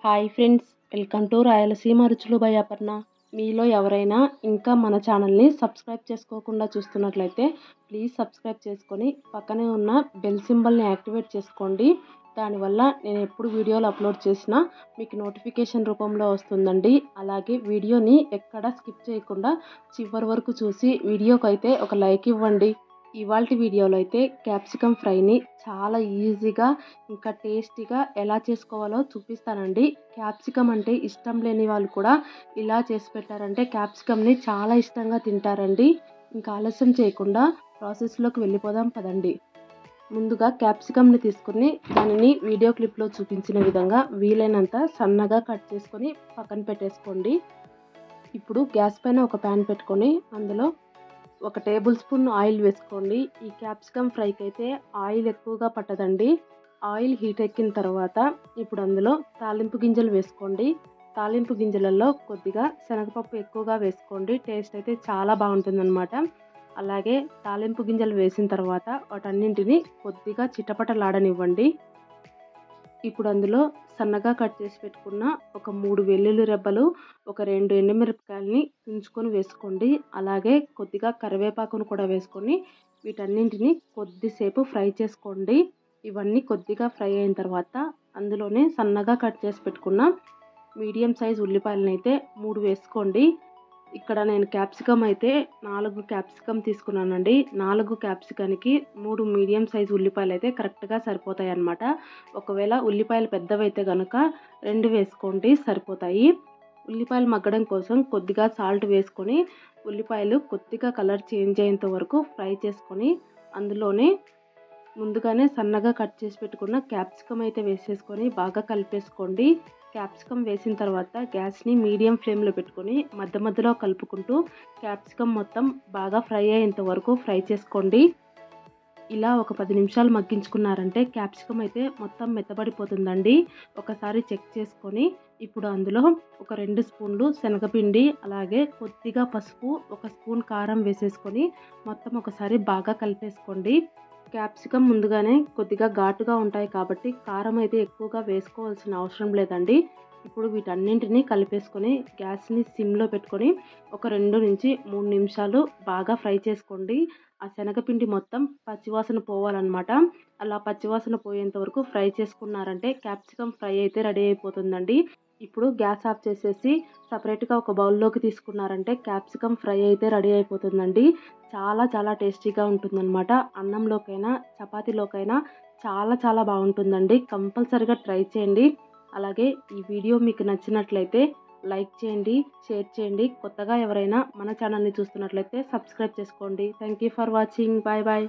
Hi friends, welcome to Rayalaseema రుచులు by Aparna. మీలో ఎవరైనా ఇంకా మన ఛానల్ని సబ్స్క్రైబ్ చేసుకోకుండా చూస్తున్నట్లయితే ప్లీజ్ సబ్స్క్రైబ్ చేసుకొని పక్కనే ఉన్న బెల్ సింబల్ని యాక్టివేట్ చేసుకోండి. దానివల్ల నేను ఎప్పుడు వీడియోలు అప్లోడ్ చేసినా మీకు నోటిఫికేషన్ రూపంలో వస్తుందండి. అలాగే వీడియోని ఎక్కడా స్కిప్ చేయకుండా చివరి వరకు చూసి వీడియోకి అయితే ఒక లైక్ ఇవ్వండి. ఇవాల్టి వీడియోలో అయితే క్యాప్సికమ్ ఫ్రైని చాలా ఈజీగా ఇంకా టేస్టీగా ఎలా చేసుకోవాలో చూపిస్తానండి. క్యాప్సికమ్ అంటే ఇష్టం లేని వాళ్ళు కూడా ఇలా చేసి పెట్టారంటే క్యాప్సికమ్ని చాలా ఇష్టంగా తింటారండి. ఇంకా ఆలస్యం చేయకుండా ప్రాసెస్లోకి వెళ్ళిపోదాం పదండి. ముందుగా క్యాప్సికమ్ని తీసుకుని దానిని వీడియో క్లిప్లో చూపించిన విధంగా వీలైనంత సన్నగా కట్ చేసుకొని పక్కన పెట్టేసుకోండి. ఇప్పుడు గ్యాస్ పైన ఒక ప్యాన్ పెట్టుకొని అందులో 1 టేబుల్ స్పూన్ ఆయిల్ వేసుకోండి. ఈ క్యాప్సికమ్ ఫ్రైకి అయితే ఆయిల్ ఎక్కువగా పట్టదండి. ఆయిల్ హీట్ ఎక్కిన తర్వాత ఇప్పుడు అందులో తాలింపు గింజలు వేసుకోండి. తాలింపు గింజలలో కొద్దిగా శనగపప్పు ఎక్కువగా వేసుకోండి. టేస్ట్ అయితే చాలా బాగుంటుందన్నమాట. అలాగే తాలింపు గింజలు వేసిన తర్వాత వాటన్నింటిని కొద్దిగా చిటపటలాడనివ్వండి. ఇప్పుడు అందులో సన్నగా కట్ చేసి పెట్టుకున్న ఒక 3 వెల్లుల్లి రెబ్బలు, ఒక 2 ఎండుమిరపకాయలని తుంచుకొని వేసుకోండి. అలాగే కొద్దిగా కరివేపాకును కూడా వేసుకొని వీటన్నింటిని కొద్దిసేపు ఫ్రై చేసుకోండి. ఇవన్నీ కొద్దిగా ఫ్రై అయిన తర్వాత అందులోనే సన్నగా కట్ చేసి పెట్టుకున్న మీడియం సైజ్ ఉల్లిపాయలను అయితే 3 వేసుకోండి. ఇక్కడ నేను క్యాప్సికమ్ అయితే 4 క్యాప్సికమ్ తీసుకున్నానండి. 4 క్యాప్సికానికి 3 మీడియం సైజ్ ఉల్లిపాయలు అయితే కరెక్ట్గా సరిపోతాయి అన్నమాట. ఒకవేళ ఉల్లిపాయలు పెద్దవైతే కనుక 2 వేసుకోండి, సరిపోతాయి. ఉల్లిపాయలు మగ్గడం కోసం కొద్దిగా సాల్ట్ వేసుకొని ఉల్లిపాయలు కొద్దిగా కలర్ చేంజ్ అయ్యేంత వరకు ఫ్రై చేసుకొని అందులోనే ముందుగానే సన్నగా కట్ చేసి పెట్టుకున్న క్యాప్సికమ్ అయితే వేసేసుకొని బాగా కలిపేసుకోండి. క్యాప్సికమ్ వేసిన తర్వాత గ్యాస్ని మీడియం ఫ్లేమ్లో పెట్టుకొని మధ్య మధ్యలో కలుపుకుంటూ క్యాప్సికమ్ మొత్తం బాగా ఫ్రై అయ్యేంత వరకు ఫ్రై చేసుకోండి. ఇలా ఒక 10 నిమిషాలు మగ్గించుకున్నారంటే క్యాప్సికమ్ అయితే మొత్తం మెత్తబడిపోతుందండి. ఒకసారి చెక్ చేసుకొని ఇప్పుడు అందులో ఒక 2 స్పూన్లు శనగపిండి, అలాగే కొద్దిగా పసుపు, 1 స్పూన్ కారం వేసేసుకొని మొత్తం ఒకసారి బాగా కలిపేసుకోండి. క్యాప్సికమ్ ముందుగానే కొద్దిగా ఘాటుగా ఉంటాయి కాబట్టి కారం అయితే ఎక్కువగా వేసుకోవాల్సిన అవసరం లేదండి. ఇప్పుడు వీటన్నింటినీ కలిపేసుకొని గ్యాస్ని సిమ్లో పెట్టుకొని ఒక 2 నుంచి 3 నిమిషాలు బాగా ఫ్రై చేసుకోండి. ఆ శనగపిండి మొత్తం పచ్చివాసన పోవాలన్నమాట. అలా పచ్చివాసన పోయేంత వరకు ఫ్రై చేసుకున్నారంటే క్యాప్సికమ్ ఫ్రై అయితే రెడీ అయిపోతుందండి. ఇప్పుడు గ్యాస్ ఆఫ్ చేసేసి సపరేట్గా ఒక బౌల్లోకి తీసుకున్నారంటే క్యాప్సికమ్ ఫ్రై అయితే రెడీ అయిపోతుందండి. చాలా చాలా టేస్టీగా ఉంటుందన్నమాట. అన్నంలోకైనా చపాతీలోకైనా చాలా చాలా బాగుంటుందండి. కంపల్సరీగా ట్రై చేయండి. అలాగే ఈ వీడియో మీకు నచ్చినట్లయితే లైక్ చేయండి, షేర్ చేయండి. కొత్తగా ఎవరైనా మన ఛానల్ని చూస్తున్నట్లయితే సబ్స్క్రైబ్ చేసుకోండి. Thank you for watching. Bye bye.